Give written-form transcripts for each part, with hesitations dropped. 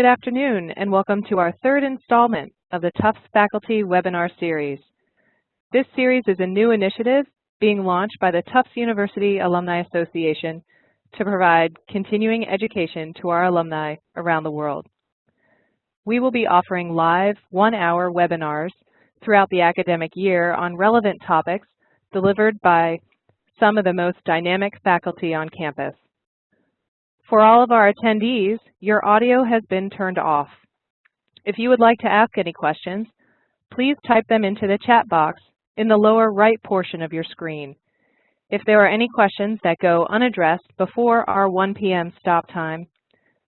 Good afternoon, and welcome to our third installment of the Tufts Faculty Webinar Series. This series is a new initiative being launched by the Tufts University Alumni Association to provide continuing education to our alumni around the world. We will be offering live one-hour webinars throughout the academic year on relevant topics delivered by some of the most dynamic faculty on campus. For all of our attendees, your audio has been turned off. If you would like to ask any questions, please type them into the chat box in the lower right portion of your screen. If there are any questions that go unaddressed before our 1 p.m. stop time,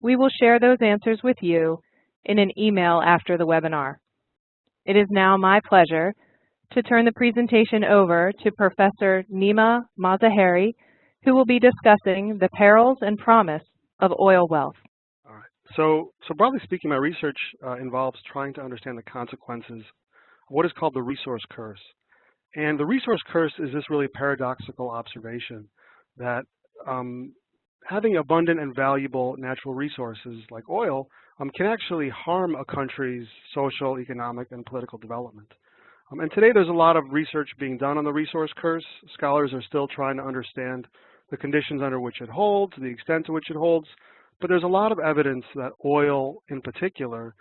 we will share those answers with you in an email after the webinar. It is now my pleasure to turn the presentation over to Professor Nimah Mazaheri, who will be discussing the perils and promise of oil wealth. All right. So broadly speaking, my research involves trying to understand the consequences of what is called the resource curse. And the resource curse is this really paradoxical observation that having abundant and valuable natural resources like oil can actually harm a country's social, economic, and political development. And today there's a lot of research being done on the resource curse. Scholars are still trying to understand the conditions under which it holds, the extent to which it holds, but there's a lot of evidence that oil in particular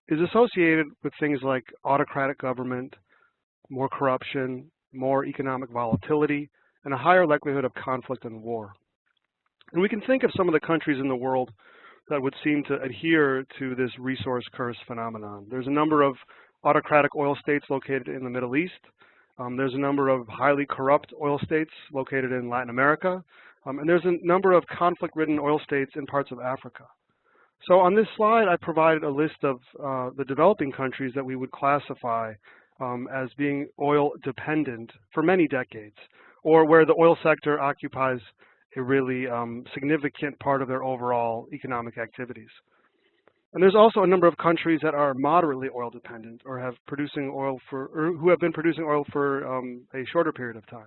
is associated with things like autocratic government, more corruption, more economic volatility, and a higher likelihood of conflict and war. And we can think of some of the countries in the world that would seem to adhere to this resource curse phenomenon. There's a number of autocratic oil states located in the Middle East. There's a number of highly corrupt oil states located in Latin America. And there's a number of conflict-ridden oil states in parts of Africa. So on this slide, I provided a list of the developing countries that we would classify as being oil dependent for many decades, or where the oil sector occupies a really significant part of their overall economic activities. And there's also a number of countries that are moderately oil dependent or who have been producing oil for a shorter period of time.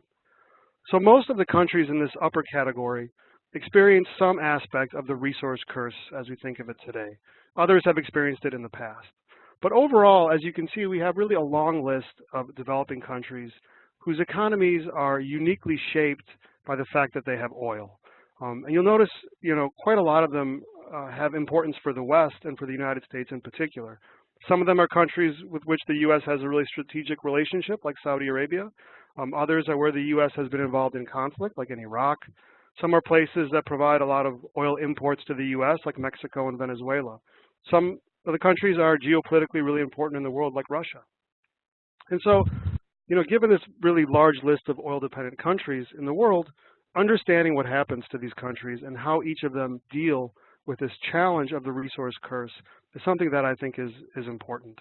So most of the countries in this upper category experience some aspect of the resource curse as we think of it today. Others have experienced it in the past. But overall, as you can see, we have really a long list of developing countries whose economies are uniquely shaped by the fact that they have oil. And you'll notice, quite a lot of them have importance for the West and for the United States in particular. Some of them are countries with which the U.S. has a really strategic relationship, like Saudi Arabia. Others are where the U.S. has been involved in conflict, like in Iraq. Some are places that provide a lot of oil imports to the U.S., like Mexico and Venezuela. Some of the countries are geopolitically really important in the world, like Russia. And so, given this really large list of oil-dependent countries in the world, understanding what happens to these countries and how each of them deal with this challenge of the resource curse is something that I think is important.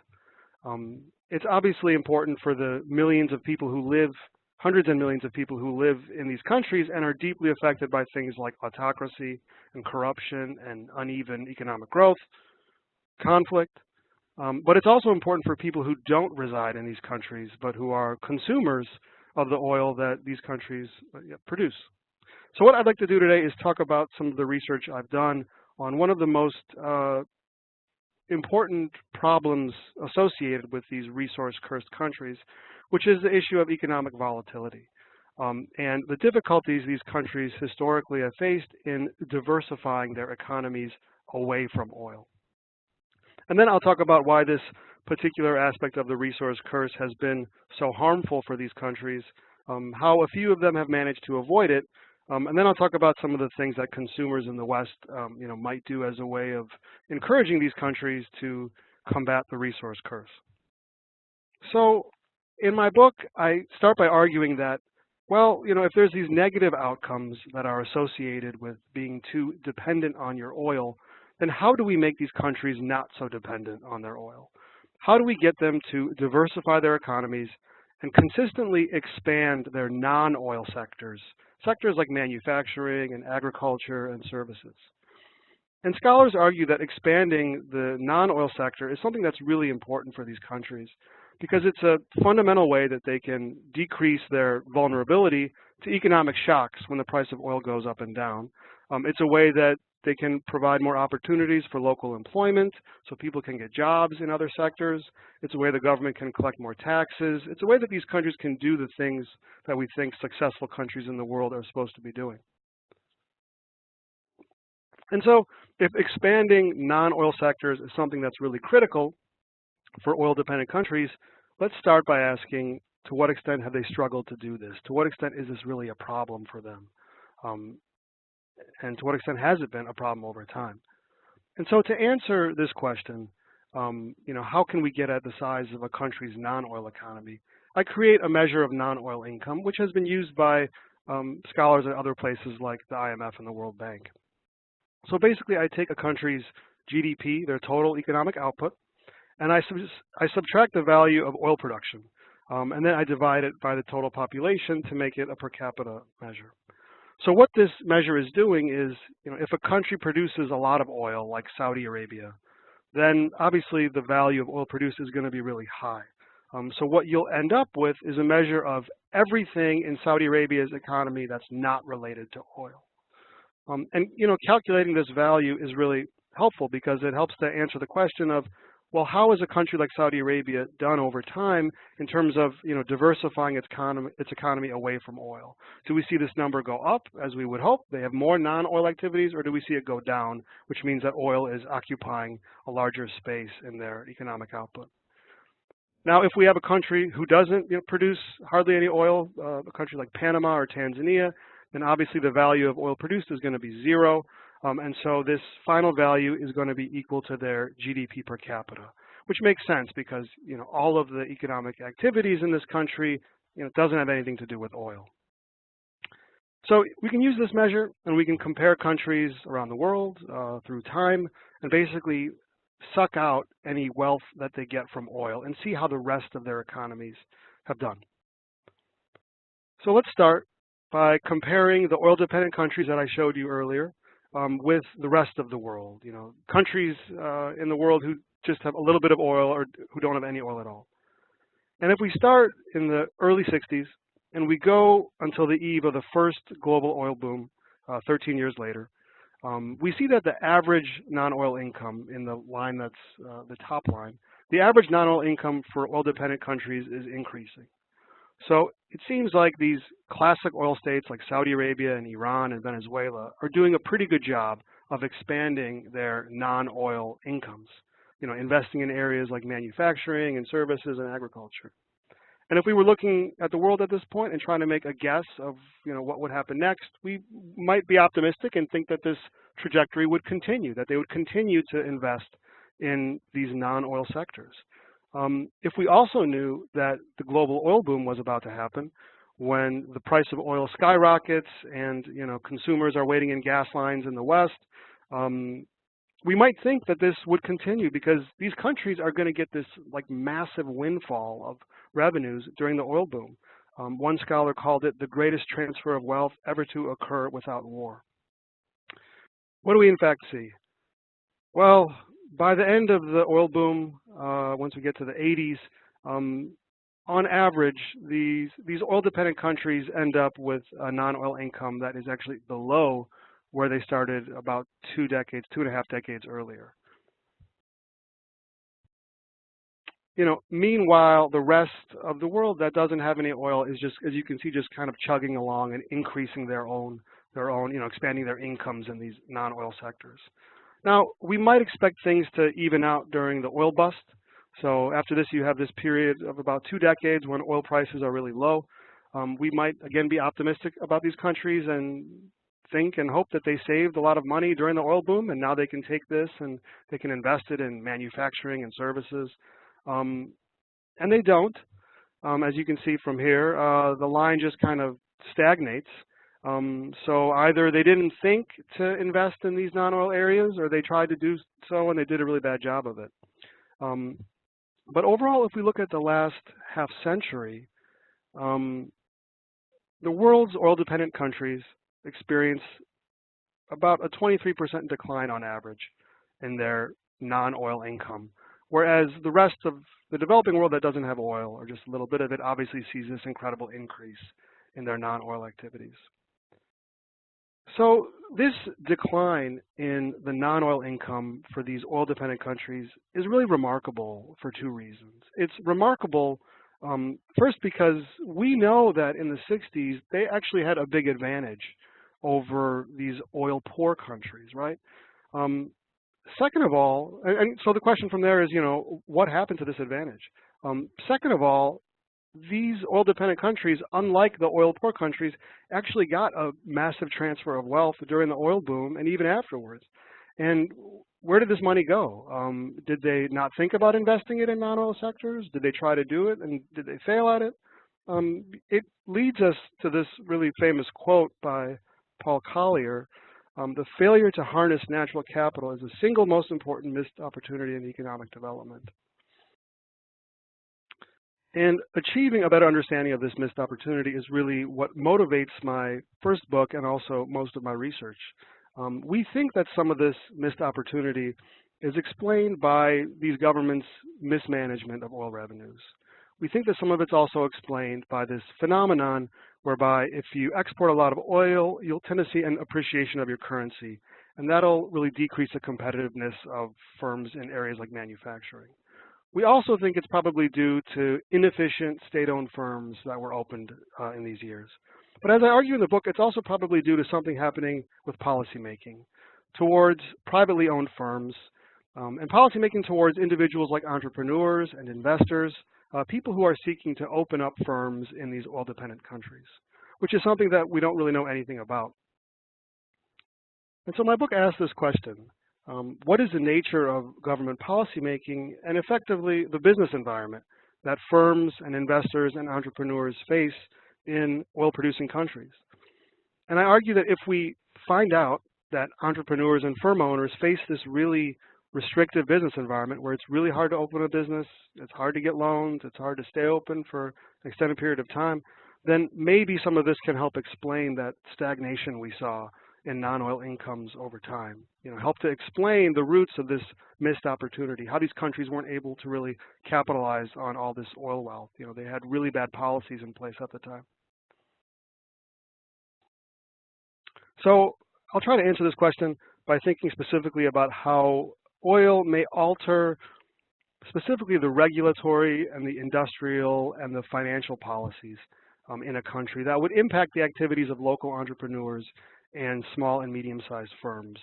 It's obviously important for the millions of people who live, hundreds and millions of people who live in these countries and are deeply affected by things like autocracy and corruption and uneven economic growth, conflict. But it's also important for people who don't reside in these countries, but who are consumers of the oil that these countries produce. So what I'd like to do today is talk about some of the research I've done on one of the most important problems associated with these resource-cursed countries, which is the issue of economic volatility and the difficulties these countries historically have faced in diversifying their economies away from oil. And then I'll talk about why this particular aspect of the resource curse has been so harmful for these countries, how a few of them have managed to avoid it, and then I'll talk about some of the things that consumers in the West might do as a way of encouraging these countries to combat the resource curse. So in my book, I start by arguing that, if there's these negative outcomes that are associated with being too dependent on your oil, then how do we make these countries not so dependent on their oil? How do we get them to diversify their economies and consistently expand their non-oil sectors like manufacturing and agriculture and services? And scholars argue that expanding the non-oil sector is something that's really important for these countries because it's a fundamental way that they can decrease their vulnerability to economic shocks when the price of oil goes up and down. It's a way that They can provide more opportunities for local employment so people can get jobs in other sectors. It's a way the government can collect more taxes. It's a way that these countries can do the things that we think successful countries in the world are supposed to be doing. And so if expanding non-oil sectors is something that's really critical for oil-dependent countries, let's start by asking, to what extent have they struggled to do this? To what extent is this really a problem for them? And to what extent has it been a problem over time? And so to answer this question, how can we get at the size of a country's non-oil economy? I create a measure of non-oil income, which has been used by scholars at other places like the IMF and the World Bank. So basically, I take a country's GDP, their total economic output, and I subtract the value of oil production. And then I divide it by the total population to make it a per capita measure. So what this measure is doing is, if a country produces a lot of oil, like Saudi Arabia, then obviously the value of oil produced is going to be really high. So what you'll end up with is a measure of everything in Saudi Arabia's economy that's not related to oil. And calculating this value is really helpful because it helps to answer the question of, well, how has a country like Saudi Arabia done over time in terms of diversifying its economy away from oil? Do we see this number go up, as we would hope? They have more non-oil activities, or do we see it go down, which means that oil is occupying a larger space in their economic output? Now, if we have a country who doesn't produce hardly any oil, a country like Panama or Tanzania, then obviously the value of oil produced is going to be zero. And so this final value is going to be equal to their GDP per capita, which makes sense because all of the economic activities in this country doesn't have anything to do with oil. So we can use this measure and we can compare countries around the world through time and basically suck out any wealth that they get from oil and see how the rest of their economies have done. So let's start by comparing the oil-dependent countries that I showed you earlier with the rest of the world, countries in the world who just have a little bit of oil or who don't have any oil at all. And if we start in the early 60s and we go until the eve of the first global oil boom 13 years later, we see that the average non-oil income in the line that's the top line, the average non-oil income for oil-dependent countries is increasing. So it seems like these classic oil states like Saudi Arabia and Iran and Venezuela are doing a pretty good job of expanding their non-oil incomes, investing in areas like manufacturing and services and agriculture. And if we were looking at the world at this point and trying to make a guess of what would happen next, we might be optimistic and think that this trajectory would continue, that they would continue to invest in these non-oil sectors. If we also knew that the global oil boom was about to happen, when the price of oil skyrockets and consumers are waiting in gas lines in the West, we might think that this would continue because these countries are going to get this massive windfall of revenues during the oil boom. One scholar called it the greatest transfer of wealth ever to occur without war. What do we in fact see? Well, by the end of the oil boom, once we get to the 80s, on average, these oil-dependent countries end up with a non-oil income that is actually below where they started about 2.5 decades earlier. Meanwhile, the rest of the world that doesn't have any oil is just, as you can see, just kind of chugging along and increasing their own, expanding their incomes in these non-oil sectors. Now, we might expect things to even out during the oil bust. So after this, you have this period of about 2 decades when oil prices are really low. We might, again, be optimistic about these countries and think and hope that they saved a lot of money during the oil boom, and now they can take this and they can invest it in manufacturing and services. And they don't. As you can see from here, the line just kind of stagnates. So either they didn't think to invest in these non-oil areas, or they tried to do so and they did a really bad job of it. But overall, if we look at the last half century, the world's oil-dependent countries experience about a 23% decline on average in their non-oil income, whereas the rest of the developing world that doesn't have oil, or just a little bit of it, obviously sees this incredible increase in their non-oil activities. So this decline in the non-oil income for these oil-dependent countries is really remarkable for two reasons. It's remarkable first because we know that in the 60s they actually had a big advantage over these oil-poor countries, right? Second of all, and so the question from there is, what happened to this advantage? Second of all, these oil-dependent countries, unlike the oil-poor countries, actually got a massive transfer of wealth during the oil boom and even afterwards. And where did this money go? Did they not think about investing it in non-oil sectors? Did they try to do it, and did they fail at it? It leads us to this really famous quote by Paul Collier. The failure to harness natural capital is the single most important missed opportunity in economic development. And achieving a better understanding of this missed opportunity is really what motivates my first book and also most of my research. We think that some of this missed opportunity is explained by these governments' mismanagement of oil revenues. We think that some of it's also explained by this phenomenon whereby if you export a lot of oil, you'll tend to see an appreciation of your currency, and that'll really decrease the competitiveness of firms in areas like manufacturing. We also think it's probably due to inefficient state-owned firms that were opened in these years. But as I argue in the book, it's also probably due to something happening with policymaking towards privately owned firms and policymaking towards individuals like entrepreneurs and investors, people who are seeking to open up firms in these oil-dependent countries, which is something that we don't really know anything about. And so my book asks this question. What is the nature of government policymaking and effectively the business environment that firms and investors and entrepreneurs face in oil-producing countries? And I argue that if we find out that entrepreneurs and firm owners face this really restrictive business environment where it's really hard to open a business, it's hard to get loans, it's hard to stay open for an extended period of time, then maybe some of this can help explain that stagnation we saw in non-oil incomes over time. Help to explain the roots of this missed opportunity, how these countries weren't able to really capitalize on all this oil wealth. They had really bad policies in place at the time. So I'll try to answer this question by thinking specifically about how oil may alter specifically the regulatory and the industrial and the financial policies in a country that would impact the activities of local entrepreneurs and small and medium-sized firms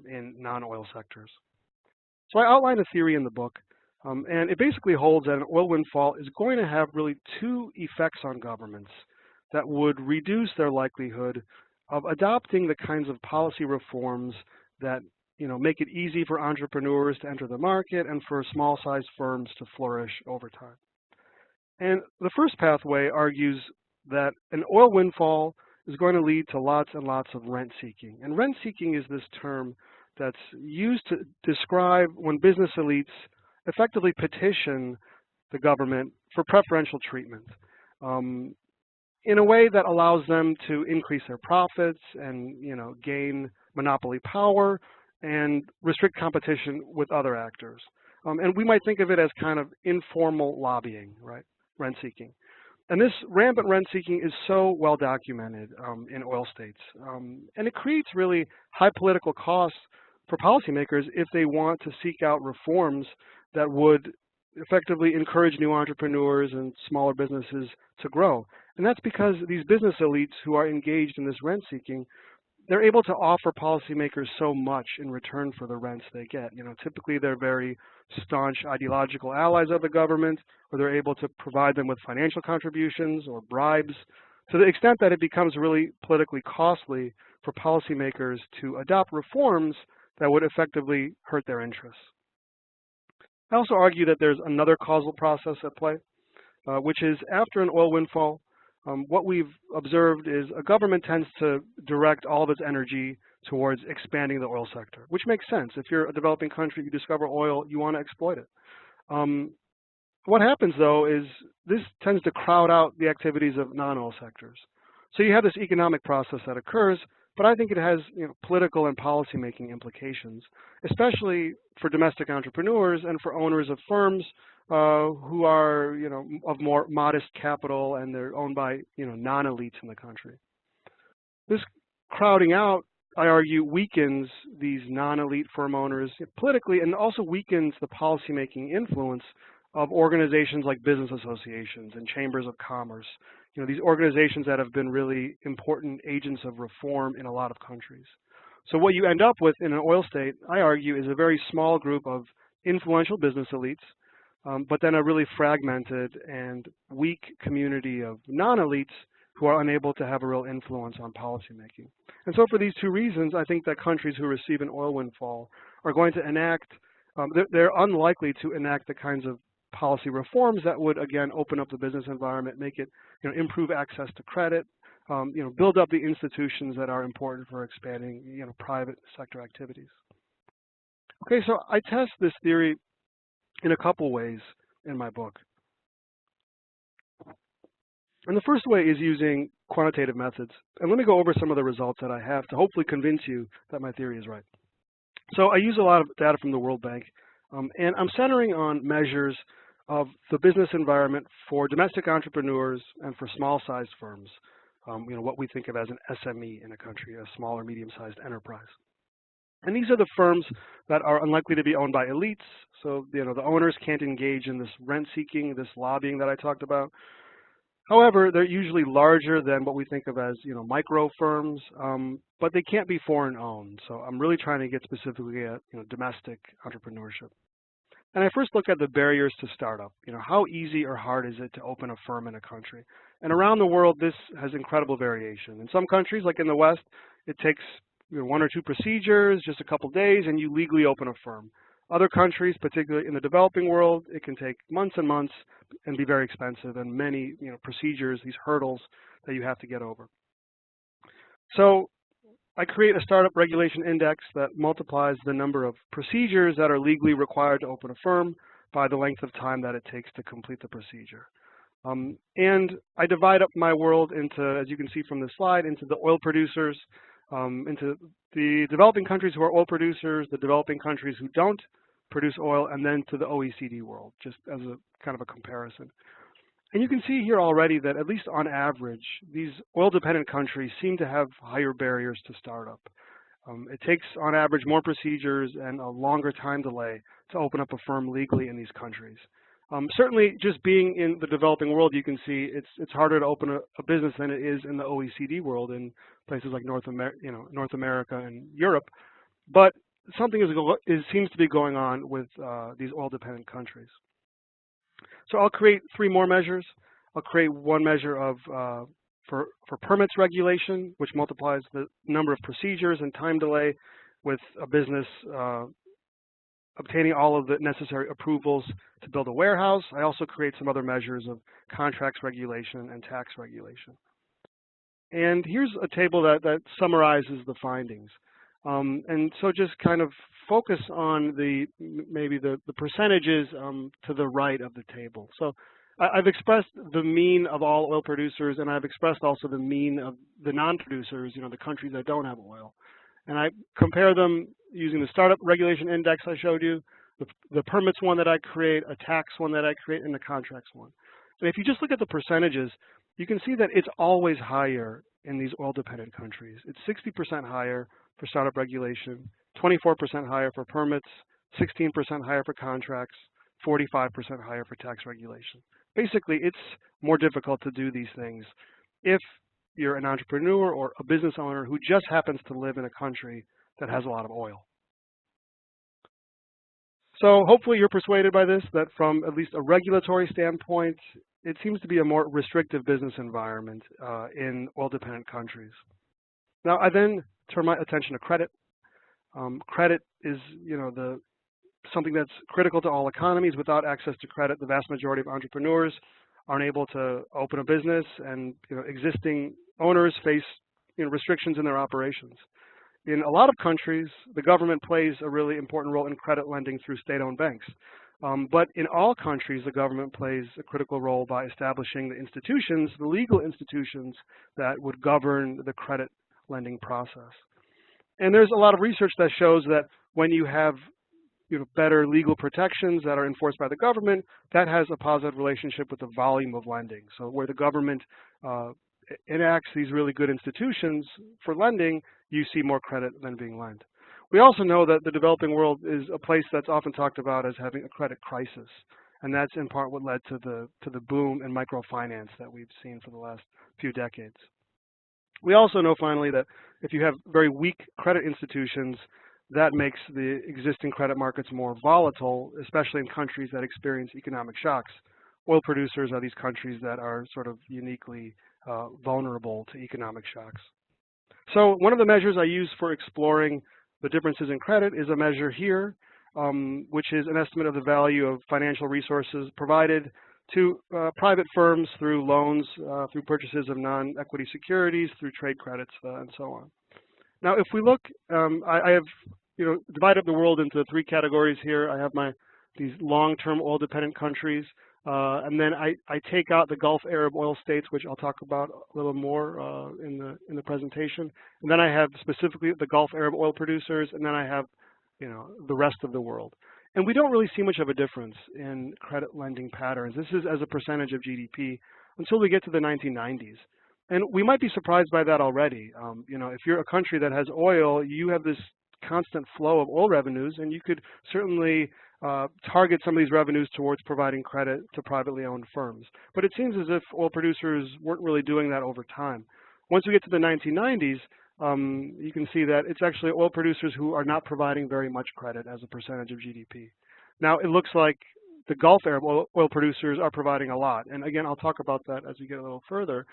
in non-oil sectors. So I outline a theory in the book, and it basically holds that an oil windfall is going to have really two effects on governments that would reduce their likelihood of adopting the kinds of policy reforms that make it easy for entrepreneurs to enter the market and for small-sized firms to flourish over time. And the first pathway argues that an oil windfall is going to lead to lots and lots of rent seeking. And rent seeking is this term that's used to describe when business elites effectively petition the government for preferential treatment in a way that allows them to increase their profits and gain monopoly power and restrict competition with other actors. And we might think of it as kind of informal lobbying, right? Rent seeking. And this rampant rent seeking is so well documented in oil states. And it creates really high political costs for policymakers if they want to seek out reforms that would effectively encourage new entrepreneurs and smaller businesses to grow. And that's because these business elites who are engaged in this rent seeking, they're able to offer policymakers so much in return for the rents they get. Typically they're very staunch ideological allies of the government, or they're able to provide them with financial contributions or bribes to the extent that it becomes really politically costly for policymakers to adopt reforms that would effectively hurt their interests. I also argue that there's another causal process at play, which is after an oil windfall, what we've observed is a government tends to direct all of its energy towards expanding the oil sector, which makes sense. If you're a developing country, you discover oil, you want to exploit it. What happens, though, is this tends to crowd out the activities of non-oil sectors. So you have this economic process that occurs, but I think it has political and policy-making implications, especially for domestic entrepreneurs and for owners of firms who are, of more modest capital and they're owned by, non-elites in the country. This crowding out, I argue, weakens these non-elite firm owners politically, and also weakens the policymaking influence of organizations like business associations and chambers of commerce. These organizations that have been really important agents of reform in a lot of countries. So what you end up with in an oil state, I argue, is a very small group of influential business elites, but then a really fragmented and weak community of non-elites who are unable to have a real influence on policymaking. And so for these two reasons, I think that countries who receive an oil windfall are going to enact, they're unlikely to enact the kinds of policy reforms that would, again, open up the business environment, make it, improve access to credit, build up the institutions that are important for expanding, private sector activities. Okay, so I test this theory in a couple ways in my book. And the first way is using quantitative methods. And let me go over some of the results that I have to hopefully convince you that my theory is right. So I use a lot of data from the World Bank, and I'm centering on measures of the business environment for domestic entrepreneurs and for small-sized firms, what we think of as an SME in a country, a small or medium-sized enterprise. And these are the firms that are unlikely to be owned by elites, so the owners can't engage in this rent-seeking, this lobbying that I talked about. However, they're usually larger than what we think of as, micro firms, but they can't be foreign-owned. So I'm really trying to get specifically at, domestic entrepreneurship. And I first look at the barriers to startup. How easy or hard is it to open a firm in a country? And around the world, this has incredible variation. In some countries, like in the West, it takes one or two procedures, just a couple days, and you legally open a firm. Other countries, particularly in the developing world, it can take months and months and be very expensive, and many procedures, these hurdles that you have to get over. So I create a startup regulation index that multiplies the number of procedures that are legally required to open a firm by the length of time that it takes to complete the procedure. And I divide up my world into, as you can see from this slide, into the oil producers, into the developing countries who are oil producers, the developing countries who don't produce oil, and then to the OECD world, just as a kind of a comparison. And you can see here already that at least on average, these oil-dependent countries seem to have higher barriers to startup. It takes, on average, more procedures and a longer time delay to open up a firm legally in these countries. Certainly, just being in the developing world, you can see it's harder to open a business than it is in the OECD world in places like North America and Europe. But something seems to be going on with these oil-dependent countries. So I'll create three more measures. I'll create one measure of for permits regulation, which multiplies the number of procedures and time delay with a business obtaining all of the necessary approvals to build a warehouse. I also create some other measures of contracts regulation and tax regulation. And here's a table that summarizes the findings. And so just kind of focus on maybe the percentages to the right of the table. So I've expressed the mean of all oil producers, and I've expressed also the mean of the non-producers, the countries that don't have oil. And I compare them using the startup regulation index I showed you, the permits one that I create, a tax one that I create, and the contracts one. And if you just look at the percentages, you can see that it's always higher in these oil-dependent countries. It's 60% higher for startup regulation, 24% higher for permits, 16% higher for contracts, 45% higher for tax regulation. Basically, it's more difficult to do these things if you're an entrepreneur or a business owner who just happens to live in a country that has a lot of oil. So hopefully you're persuaded by this, that from at least a regulatory standpoint, it seems to be a more restrictive business environment in oil-dependent countries. Now, I then turn my attention to credit. Credit is, something that's critical to all economies. Without access to credit, the vast majority of entrepreneurs aren't able to open a business, and existing owners face restrictions in their operations. In a lot of countries, the government plays a really important role in credit lending through state-owned banks. But in all countries, the government plays a critical role by establishing the institutions, the legal institutions that would govern the credit lending process. And there's a lot of research that shows that when you have better legal protections that are enforced by the government, that has a positive relationship with the volume of lending. So where the government enacts these really good institutions for lending, you see more credit than being lent. We also know that the developing world is a place that's often talked about as having a credit crisis, and that's in part what led to the boom in microfinance that we've seen for the last few decades. We also know finally that if you have very weak credit institutions, that makes the existing credit markets more volatile, especially in countries that experience economic shocks. Oil producers are these countries that are sort of uniquely vulnerable to economic shocks. So one of the measures I use for exploring the differences in credit is a measure here, which is an estimate of the value of financial resources provided to private firms through loans, through purchases of non-equity securities, through trade credits, and so on. Now, if we look, I have divided up the world into three categories here. I have these long-term oil-dependent countries, and then I take out the Gulf Arab oil states, which I'll talk about a little more in the presentation. And then I have specifically the Gulf Arab oil producers, and then I have the rest of the world. And we don't really see much of a difference in credit lending patterns. This is as a percentage of GDP until we get to the 1990s. And we might be surprised by that already. If you're a country that has oil, you have this constant flow of oil revenues, and you could certainly target some of these revenues towards providing credit to privately owned firms. But it seems as if oil producers weren't really doing that over time. Once we get to the 1990s, you can see that it's actually oil producers who are not providing very much credit as a percentage of GDP. Now, it looks like the Gulf Arab oil producers are providing a lot. And again, I'll talk about that as we get a little further.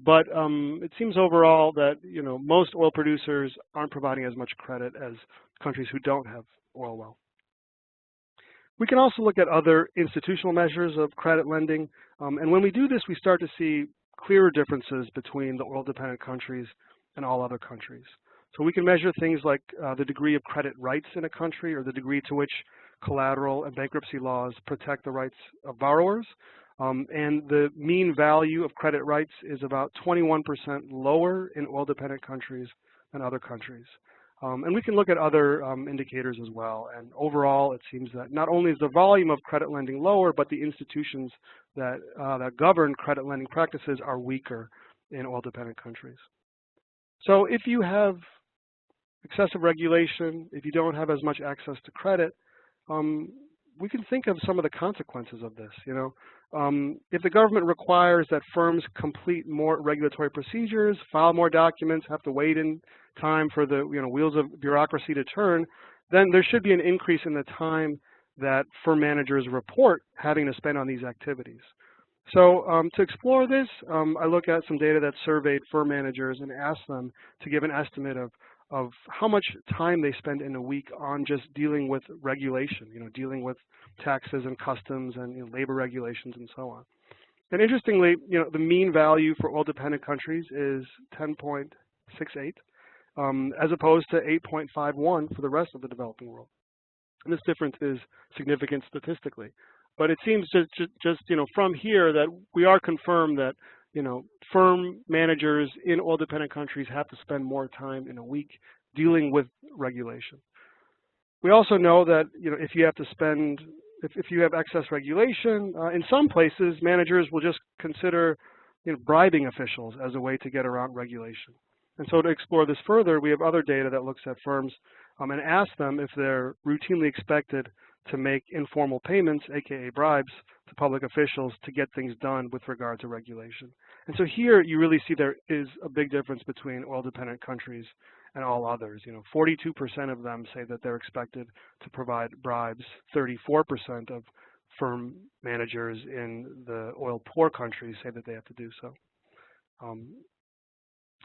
But it seems overall that most oil producers aren't providing as much credit as countries who don't have oil well. We can also look at other institutional measures of credit lending. And when we do this, we start to see clearer differences between the oil-dependent countries and all other countries. So we can measure things like the degree of credit rights in a country, or the degree to which collateral and bankruptcy laws protect the rights of borrowers. And the mean value of credit rights is about 21% lower in oil-dependent countries than other countries. And we can look at other indicators as well. And overall, it seems that not only is the volume of credit lending lower, but the institutions that govern credit lending practices are weaker in oil-dependent countries. So if you have excessive regulation, if you don't have as much access to credit, we can think of some of the consequences of this. If the government requires that firms complete more regulatory procedures, file more documents, have to wait in time for the wheels of bureaucracy to turn, then there should be an increase in the time that firm managers report having to spend on these activities. So to explore this, I look at some data that surveyed firm managers and asked them to give an estimate of how much time they spend in a week on just dealing with regulation, dealing with taxes and customs and labor regulations and so on. And interestingly, the mean value for oil-dependent countries is 10.68, as opposed to 8.51 for the rest of the developing world. And this difference is significant statistically. But it seems just from here that we are confirmed that firm managers in oil-dependent countries have to spend more time in a week dealing with regulation. We also know that if you have to spend, if you have excess regulation, in some places managers will just consider bribing officials as a way to get around regulation. And so to explore this further, we have other data that looks at firms and asks them if they're routinely expected to make informal payments, aka bribes, to public officials to get things done with regard to regulation. And so here you really see there is a big difference between oil-dependent countries and all others. 42% of them say that they're expected to provide bribes. 34% of firm managers in the oil-poor countries say that they have to do so.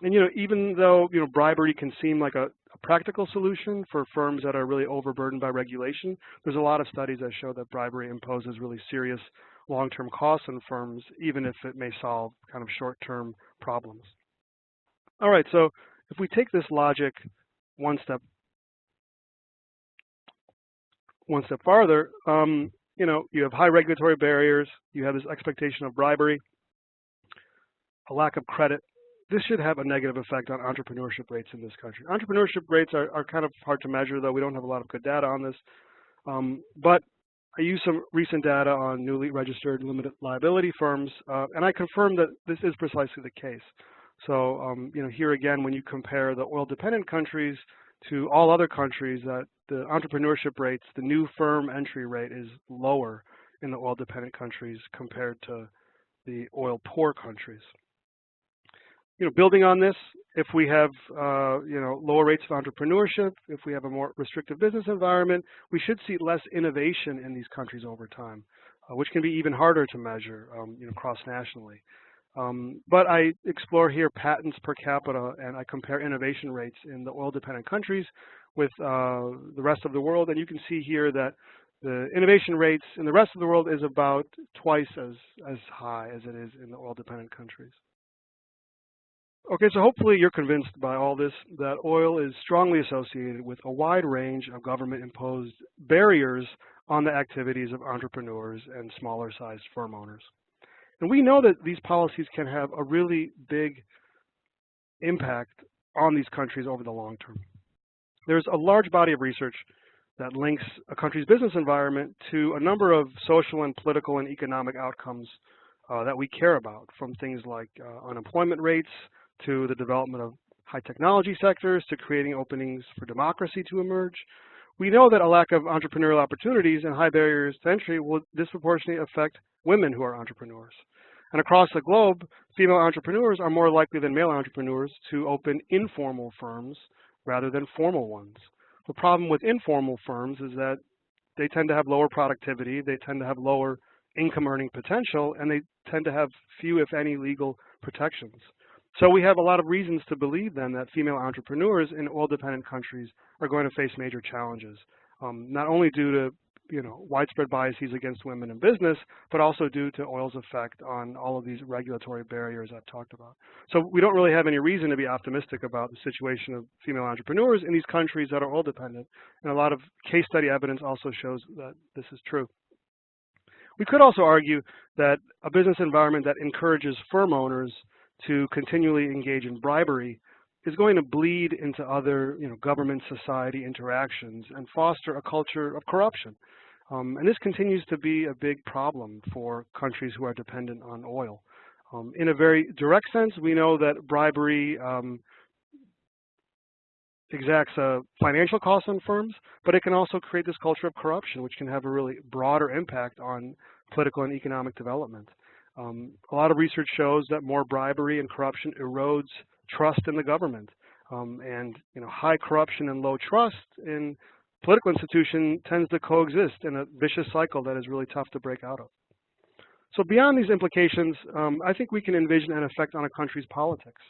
And even though bribery can seem like a practical solution for firms that are really overburdened by regulation, there's a lot of studies that show that bribery imposes really serious long-term costs on firms, even if it may solve kind of short-term problems. All right, so if we take this logic one step farther, you have high regulatory barriers, you have this expectation of bribery, a lack of credit. This should have a negative effect on entrepreneurship rates in this country. Entrepreneurship rates are kind of hard to measure, though. We don't have a lot of good data on this. But I used some recent data on newly registered limited liability firms, and I confirmed that this is precisely the case. So here again, when you compare the oil-dependent countries to all other countries, that the entrepreneurship rates, the new firm entry rate is lower in the oil-dependent countries compared to the oil-poor countries. Building on this, if we have lower rates of entrepreneurship, if we have a more restrictive business environment, we should see less innovation in these countries over time, which can be even harder to measure, cross-nationally. But I explore here patents per capita, and I compare innovation rates in the oil-dependent countries with the rest of the world, and you can see here that the innovation rates in the rest of the world is about twice as high as it is in the oil-dependent countries. Okay, so hopefully you're convinced by all this that oil is strongly associated with a wide range of government-imposed barriers on the activities of entrepreneurs and smaller-sized firm owners. And we know that these policies can have a really big impact on these countries over the long term. There's a large body of research that links a country's business environment to a number of social and political and economic outcomes that we care about, from things like unemployment rates to the development of high technology sectors to creating openings for democracy to emerge. We know that a lack of entrepreneurial opportunities and high barriers to entry will disproportionately affect women who are entrepreneurs. And across the globe, female entrepreneurs are more likely than male entrepreneurs to open informal firms rather than formal ones. The problem with informal firms is that they tend to have lower productivity, they tend to have lower income earning potential, and they tend to have few, if any, legal protections. So we have a lot of reasons to believe then that female entrepreneurs in oil-dependent countries are going to face major challenges, not only due to widespread biases against women in business, but also due to oil's effect on all of these regulatory barriers I've talked about. So we don't really have any reason to be optimistic about the situation of female entrepreneurs in these countries that are oil-dependent, and a lot of case study evidence also shows that this is true. We could also argue that a business environment that encourages firm owners to continually engage in bribery is going to bleed into other government society interactions and foster a culture of corruption. And this continues to be a big problem for countries who are dependent on oil. In a very direct sense, we know that bribery exacts a financial cost on firms, but it can also create this culture of corruption, which can have a really broader impact on political and economic development. A lot of research shows that more bribery and corruption erodes trust in the government, and high corruption and low trust in political institution tends to coexist in a vicious cycle that is really tough to break out of. So beyond these implications, I think we can envision an effect on a country's politics.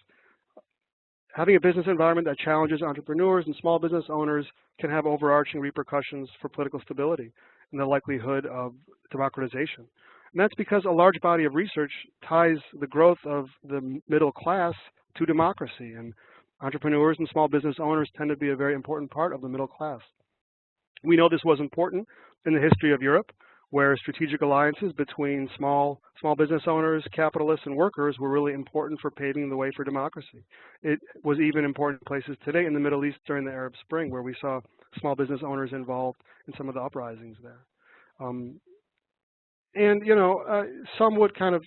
Having a business environment that challenges entrepreneurs and small business owners can have overarching repercussions for political stability and the likelihood of democratization. And that's because a large body of research ties the growth of the middle class to democracy, and entrepreneurs and small business owners tend to be a very important part of the middle class. We know this was important in the history of Europe, where strategic alliances between small business owners, capitalists, and workers were really important for paving the way for democracy. It was even important in places today in the Middle East during the Arab Spring, where we saw small business owners involved in some of the uprisings there. Some would kind of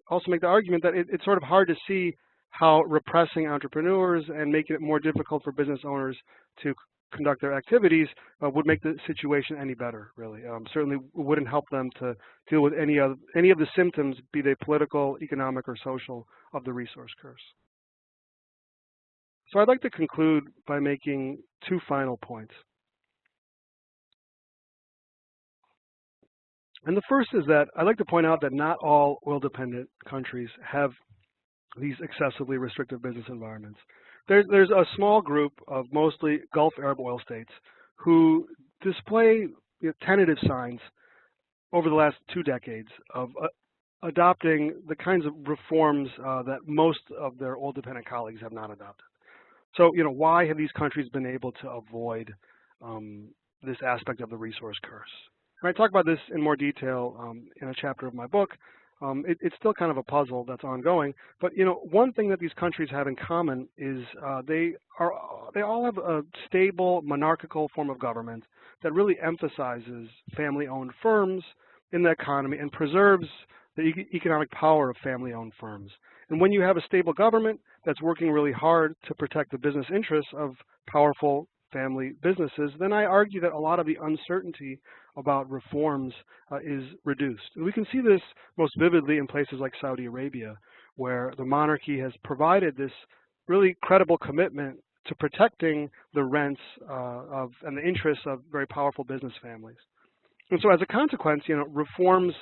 also make the argument that it's sort of hard to see how repressing entrepreneurs and making it more difficult for business owners to conduct their activities would make the situation any better, really. Certainly wouldn't help them to deal with any of the symptoms, be they political, economic, or social, of the resource curse. So I'd like to conclude by making two final points. And the first is that I'd like to point out that not all oil-dependent countries have these excessively restrictive business environments. There's a small group of mostly Gulf Arab oil states who display tentative signs over the last 2 decades of adopting the kinds of reforms that most of their oil-dependent colleagues have not adopted. So, why have these countries been able to avoid this aspect of the resource curse? And I talk about this in more detail in a chapter of my book. It's still kind of a puzzle that's ongoing, but one thing that these countries have in common is they all have a stable monarchical form of government that really emphasizes family-owned firms in the economy and preserves the economic power of family-owned firms. And when you have a stable government that's working really hard to protect the business interests of powerful family businesses, then I argue that a lot of the uncertainty about reforms is reduced. And we can see this most vividly in places like Saudi Arabia, where the monarchy has provided this really credible commitment to protecting the rents and the interests of very powerful business families. And so as a consequence, reforms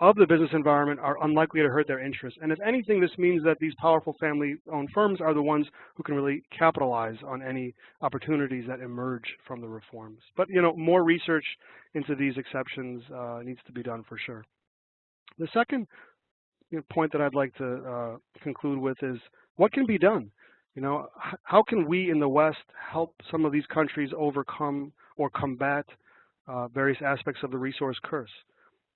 of the business environment are unlikely to hurt their interests. And if anything, this means that these powerful family-owned firms are the ones who can really capitalize on any opportunities that emerge from the reforms. But more research into these exceptions needs to be done for sure. The second point that I'd like to conclude with is what can be done? How can we in the West help some of these countries overcome or combat various aspects of the resource curse?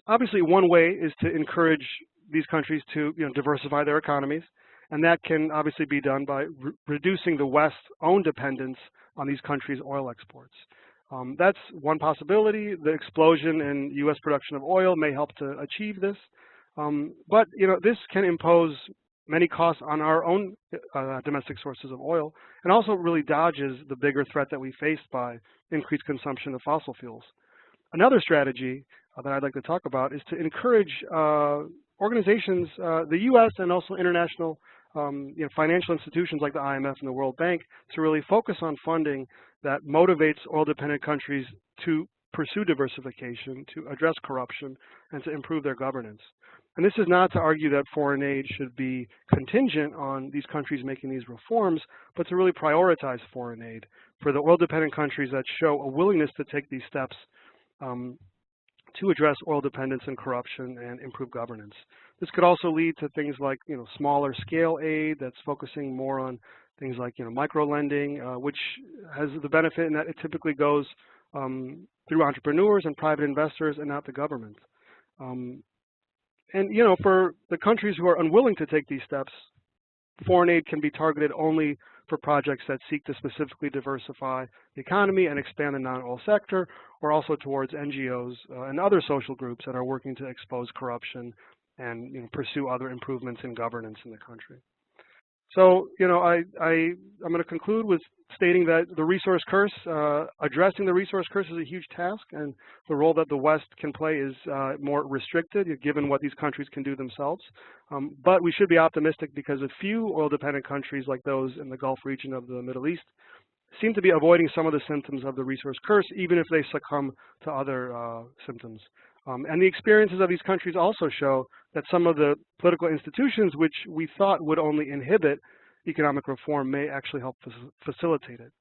Obviously, one way is to encourage these countries to diversify their economies, and that can obviously be done by reducing the West's own dependence on these countries' oil exports. That's one possibility. The explosion in U.S. production of oil may help to achieve this, but this can impose many costs on our own domestic sources of oil, and also really dodges the bigger threat that we face by increased consumption of fossil fuels. Another strategy that I'd like to talk about is to encourage organizations, the U.S. and also international financial institutions like the IMF and the World Bank, to really focus on funding that motivates oil-dependent countries to pursue diversification, to address corruption, and to improve their governance. And this is not to argue that foreign aid should be contingent on these countries making these reforms, but to really prioritize foreign aid for the oil-dependent countries that show a willingness to take these steps to address oil dependence and corruption and improve governance. This could also lead to things like smaller scale aid that's focusing more on things like micro lending, which has the benefit in that it typically goes through entrepreneurs and private investors and not the government. And for the countries who are unwilling to take these steps, foreign aid can be targeted only for projects that seek to specifically diversify the economy and expand the non-oil sector, or also towards NGOs and other social groups that are working to expose corruption and pursue other improvements in governance in the country. So, I'm going to conclude with stating that the resource curse, addressing the resource curse is a huge task, and the role that the West can play is more restricted, given what these countries can do themselves. But we should be optimistic because a few oil-dependent countries like those in the Gulf region of the Middle East seem to be avoiding some of the symptoms of the resource curse, even if they succumb to other symptoms. And the experiences of these countries also show that some of the political institutions which we thought would only inhibit economic reform may actually help facilitate it.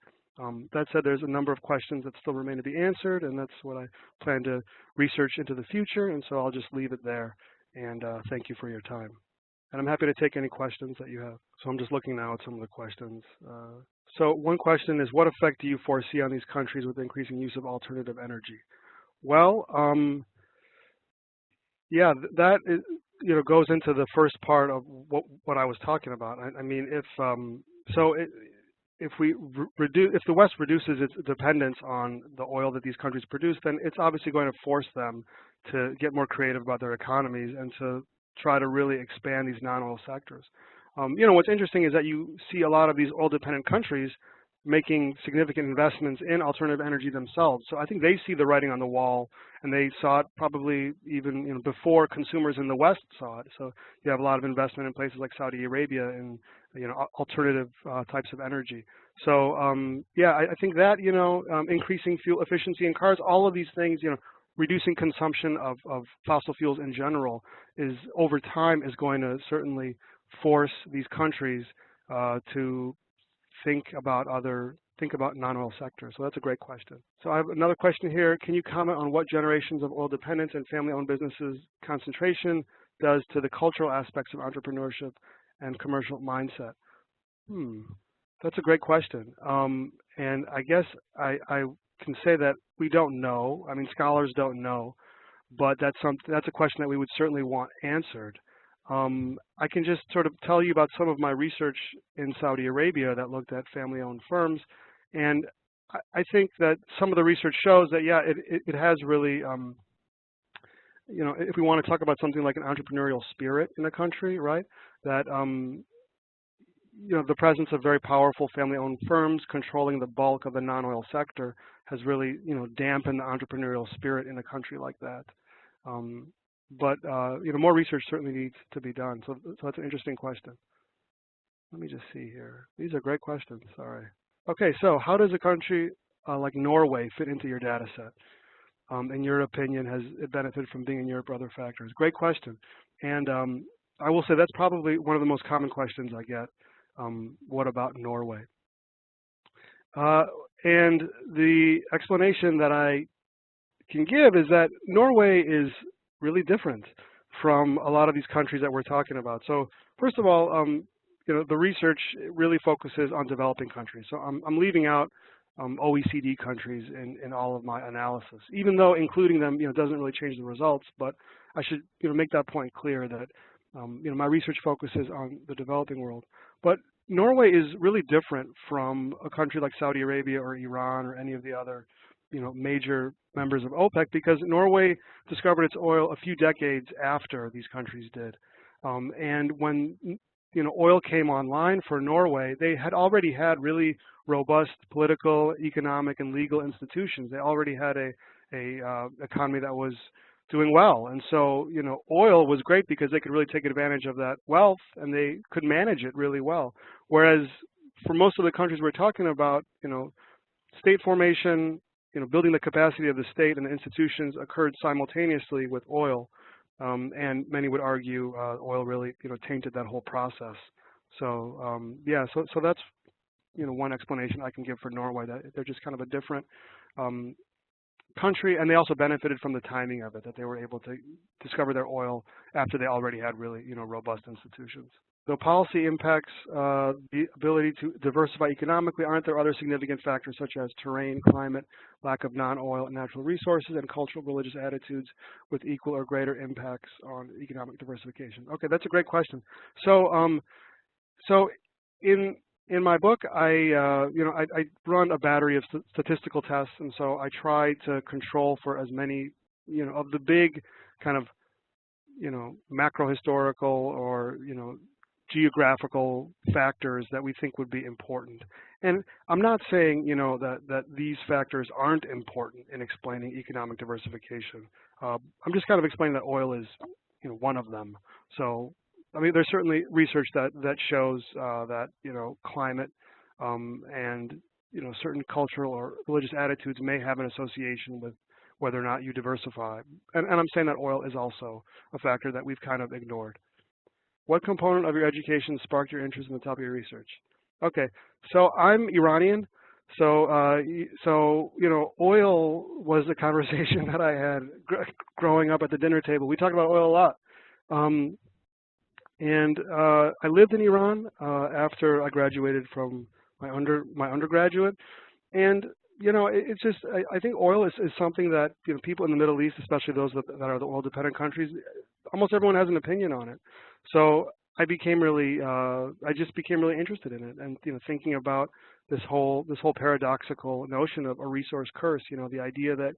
That said, there's a number of questions that still remain to be answered, and that's what I plan to research into the future, and so I'll just leave it there, and thank you for your time. And I'm happy to take any questions that you have. So I'm just looking now at some of the questions. So one question is, what effect do you foresee on these countries with increasing use of alternative energy? Well, yeah, that is, goes into the first part of what I was talking about. I mean, if the West reduces its dependence on the oil that these countries produce, then it's obviously going to force them to get more creative about their economies and to try to really expand these non-oil sectors. What's interesting is that you see a lot of these oil-dependent countries making significant investments in alternative energy themselves. So I think they see the writing on the wall, and they saw it probably even before consumers in the West saw it. So you have a lot of investment in places like Saudi Arabia in alternative types of energy. So yeah, I think that increasing fuel efficiency in cars, all of these things, reducing consumption of fossil fuels in general is over time is going to certainly force these countries to think about non-oil sectors. So that's a great question. So I have another question here. Can you comment on what generations of oil dependence and family-owned businesses concentration does to the cultural aspects of entrepreneurship and commercial mindset? That's a great question. And I guess I can say that we don't know. I mean, scholars don't know, but that's a question that we would certainly want answered. I can just sort of tell you about some of my research in Saudi Arabia that looked at family-owned firms, and I think that some of the research shows that, yeah, it has really if we want to talk about something like an entrepreneurial spirit in a country, right, that the presence of very powerful family-owned firms controlling the bulk of the non-oil sector has really, dampened the entrepreneurial spirit in a country like that. But more research certainly needs to be done. So that's an interesting question. Let me just see here. These are great questions. Sorry. Okay, so how does a country like Norway fit into your data set? In your opinion, has it benefited from being in Europe or other factors? Great question. And I will say that's probably one of the most common questions I get. What about Norway? And the explanation that I can give is that Norway is really different from a lot of these countries that we're talking about. So first of all, the research really focuses on developing countries. So I'm leaving out OECD countries in all of my analysis, even though including them, doesn't really change the results. But I should, make that point clear that, my research focuses on the developing world. But Norway is really different from a country like Saudi Arabia or Iran or any of the other, major members of OPEC, because Norway discovered its oil a few decades after these countries did. And when oil came online for Norway, they had already had really robust political, economic, and legal institutions. They already had a economy that was doing well. And so, oil was great because they could really take advantage of that wealth and they could manage it really well. Whereas for most of the countries we're talking about, state formation, building the capacity of the state and the institutions occurred simultaneously with oil. And many would argue oil really, tainted that whole process. So yeah, so that's, one explanation I can give for Norway, that they're just kind of a different country, and they also benefited from the timing of it, that they were able to discover their oil after they already had really, robust institutions. So policy impacts the ability to diversify economically. Aren't there other significant factors such as terrain, climate, lack of non-oil and natural resources, and cultural religious attitudes with equal or greater impacts on economic diversification? Okay, that's a great question. So, so in my book, I run a battery of statistical tests, and so I try to control for as many, of the big kind of, macro historical or, geographical factors that we think would be important. And I'm not saying, that these factors aren't important in explaining economic diversification. I'm just kind of explaining that oil is, one of them. So, I mean, there's certainly research that shows that, climate and, certain cultural or religious attitudes may have an association with whether or not you diversify. And I'm saying that oil is also a factor that we've kind of ignored. What component of your education sparked your interest in the topic of your research? Okay, so I'm Iranian, so oil was the conversation that I had growing up at the dinner table. We talked about oil a lot, and I lived in Iran after I graduated from my undergraduate, and it's just I think oil is something that people in the Middle East, especially those that are the oil-dependent countries, almost everyone has an opinion on it. So I became really, I just became really interested in it, and thinking about this whole paradoxical notion of a resource curse. The idea that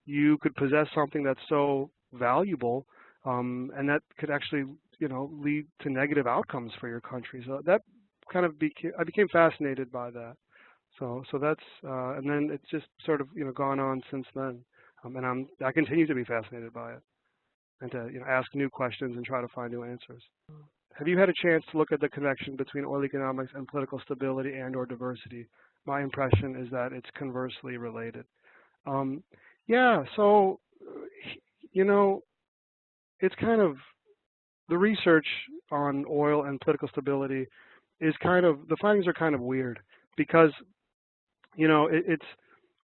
you could possess something that's so valuable, and that could actually lead to negative outcomes for your country. So that kind of I became fascinated by that. So that's and then it's just sort of gone on since then, and I continue to be fascinated by it, and to ask new questions and try to find new answers. Have you had a chance to look at the connection between oil economics and political stability and/or diversity? My impression is that it's conversely related. Yeah, so it's kind of the research on oil and political stability is kind of, the findings are kind of weird because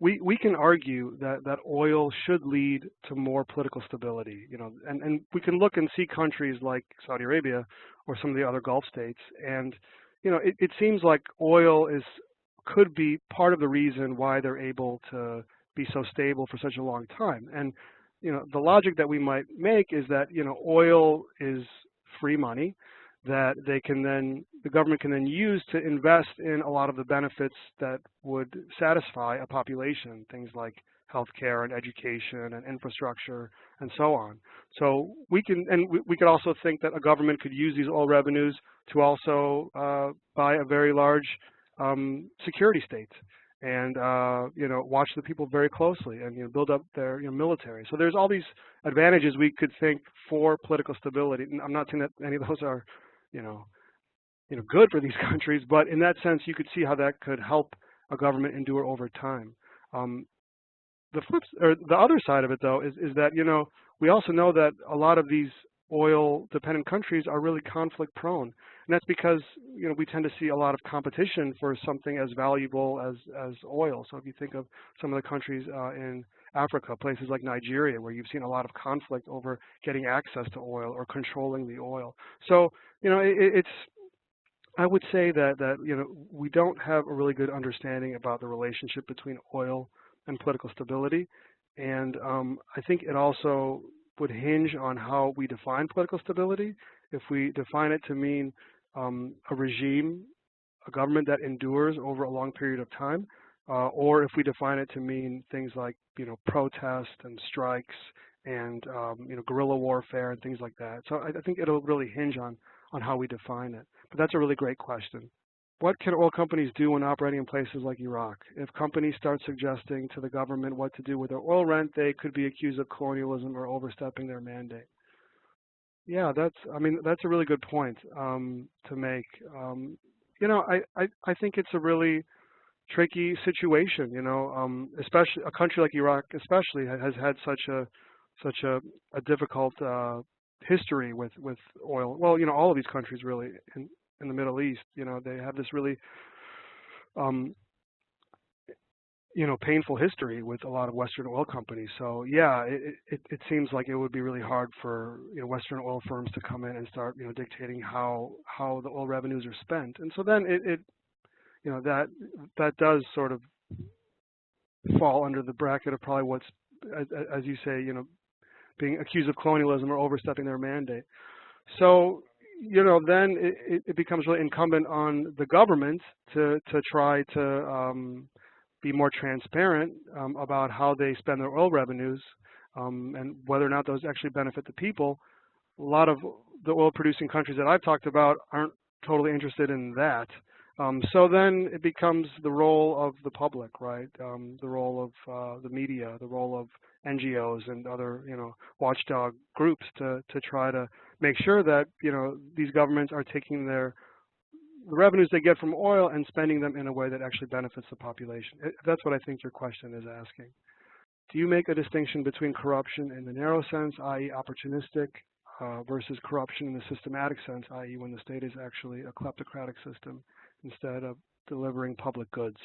we can argue that oil should lead to more political stability, and we can look and see countries like Saudi Arabia or some of the other Gulf states, and it seems like oil could be part of the reason why they're able to be so stable for such a long time. And the logic that we might make is that oil is free money that the government can then use to invest in a lot of the benefits that would satisfy a population, things like healthcare and education and infrastructure and so on. So we can, and we could also think that a government could use these oil revenues to also buy a very large security state and watch the people very closely and build up their military. So there's all these advantages we could think for political stability. And I'm not saying that any of those are good for these countries, but in that sense you could see how that could help a government endure over time. The other side of it though is that we also know that a lot of these oil dependent countries are really conflict prone, and that's because we tend to see a lot of competition for something as valuable as oil. So if you think of some of the countries in Africa, places like Nigeria, where you've seen a lot of conflict over getting access to oil or controlling the oil. So I would say that we don't have a really good understanding about the relationship between oil and political stability, and I think it also would hinge on how we define political stability. If we define it to mean a regime, a government that endures over a long period of time, or if we define it to mean things like protest and strikes and guerrilla warfare and things like that. So I think it'll really hinge on how we define it. But that's a really great question. What can oil companies do when operating in places like Iraq? If companies start suggesting to the government what to do with their oil rent, they could be accused of colonialism or overstepping their mandate. Yeah, that's a really good point to make. I think it's a really tricky situation. Especially a country like Iraq, especially has had such a difficult history with oil. Well, all of these countries really in the Middle East, they have this really, painful history with a lot of Western oil companies. So yeah, it seems like it would be really hard for Western oil firms to come in and start dictating how the oil revenues are spent. And so then that does sort of fall under the bracket of probably what's, as you say, being accused of colonialism or overstepping their mandate. So then it becomes really incumbent on the government to try to be more transparent about how they spend their oil revenues and whether or not those actually benefit the people. A lot of the oil-producing countries that I've talked about aren't totally interested in that. So then it becomes the role of the public, right? The role of the media, the role of NGOs and other, watchdog groups to try to make sure that, these governments are taking the revenues they get from oil and spending them in a way that actually benefits the population. That's what I think your question is asking. Do you make a distinction between corruption in the narrow sense, i.e. opportunistic, versus corruption in the systematic sense, i.e. when the state is actually a kleptocratic system instead of delivering public goods?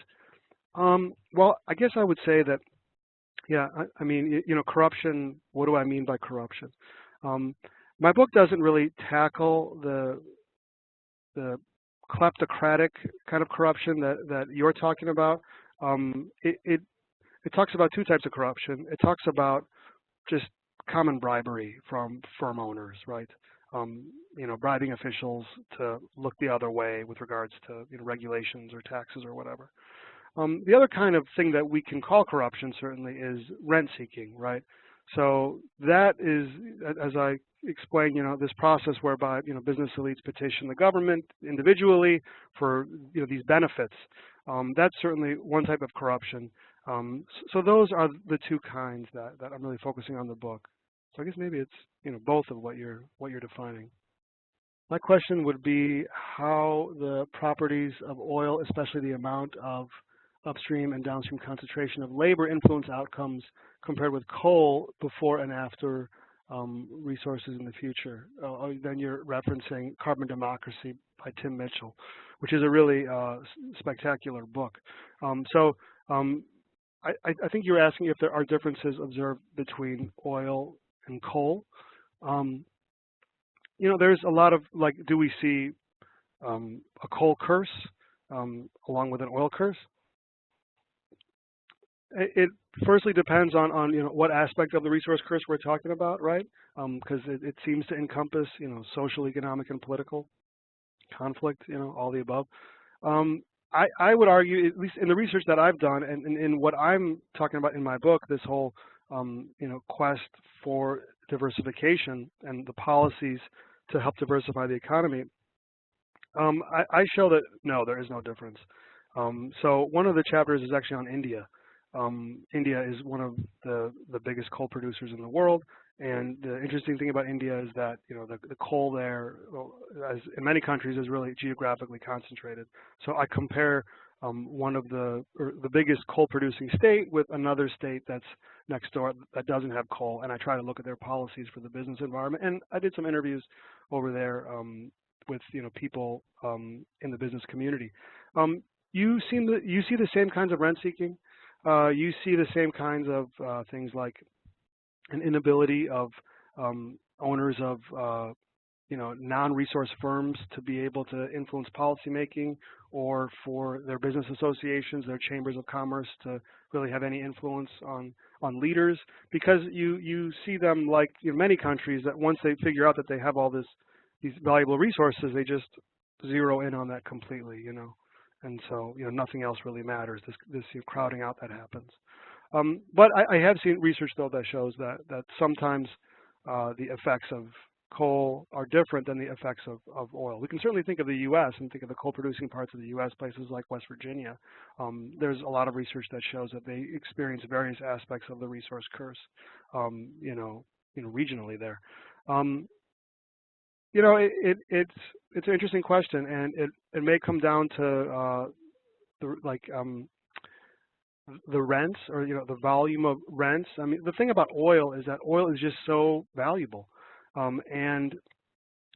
Well, I guess I would say that, yeah, I mean, corruption, what do I mean by corruption? My book doesn't really tackle the kleptocratic kind of corruption that you're talking about. It talks about two types of corruption. It talks about just common bribery from firm owners, right? Bribing officials to look the other way with regards to regulations or taxes or whatever. The other kind of thing that we can call corruption certainly is rent seeking, right? So that is, as I explained, this process whereby business elites petition the government individually for these benefits. That's certainly one type of corruption. So those are the two kinds that I'm really focusing on the book. So I guess maybe it's both of what you're defining. My question would be how the properties of oil, especially the amount of upstream and downstream concentration of labor, influence outcomes compared with coal before and after resources in the future. Then you're referencing Carbon Democracy by Tim Mitchell, which is a really spectacular book. I think you're asking if there are differences observed between oil and coal. There's a lot of, like, do we see a coal curse along with an oil curse? It firstly depends on what aspect of the resource curse we're talking about, right? Because it seems to encompass social, economic, and political conflict, all the above. I would argue, at least in the research that I've done, and in what I'm talking about in my book, this whole quest for diversification and the policies to help diversify the economy, I show that no, there is no difference. So one of the chapters is actually on India. India is one of the biggest coal producers in the world, and the interesting thing about India is that the coal there, as in many countries, is really geographically concentrated. So I compare one of the biggest coal producing state with another state that's next door that doesn't have coal, and I try to look at their policies for the business environment. And I did some interviews over there with people in the business community. You see the same kinds of rent seeking. You see the same kinds of things like an inability of owners of non-resource firms to be able to influence policymaking, or for their business associations, their chambers of commerce to really have any influence on leaders, because you see them, like in many countries, that once they figure out that they have all these valuable resources, they just zero in on that completely, and so nothing else really matters. This crowding out that happens. But I have seen research though that shows that sometimes the effects of coal are different than the effects of oil. We can certainly think of the U.S. and think of the coal-producing parts of the U.S., places like West Virginia. There's a lot of research that shows that they experience various aspects of the resource curse, regionally there. It's an interesting question, and it may come down to the rents, or the volume of rents. I mean, the thing about oil is that oil is just so valuable, and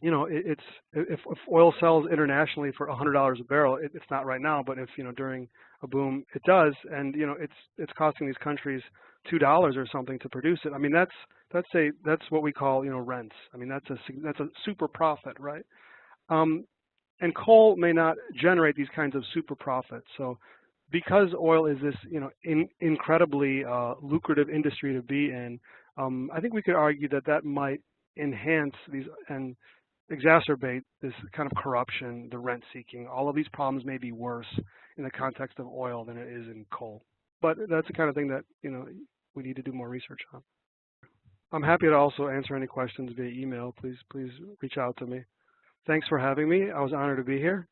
if oil sells internationally for $100 a barrel, it's not right now, but if during a boom it does, and it's costing these countries $2 or something to produce it. I mean, that's what we call rents. I mean, that's a super profit, right? And coal may not generate these kinds of super profits. So because oil is this incredibly lucrative industry to be in, I think we could argue that might enhance these and exacerbate this kind of corruption, the rent seeking. All of these problems may be worse in the context of oil than it is in coal. But that's the kind of thing that we need to do more research on. I'm happy to also answer any questions via email. Please reach out to me. Thanks for having me. I was honored to be here.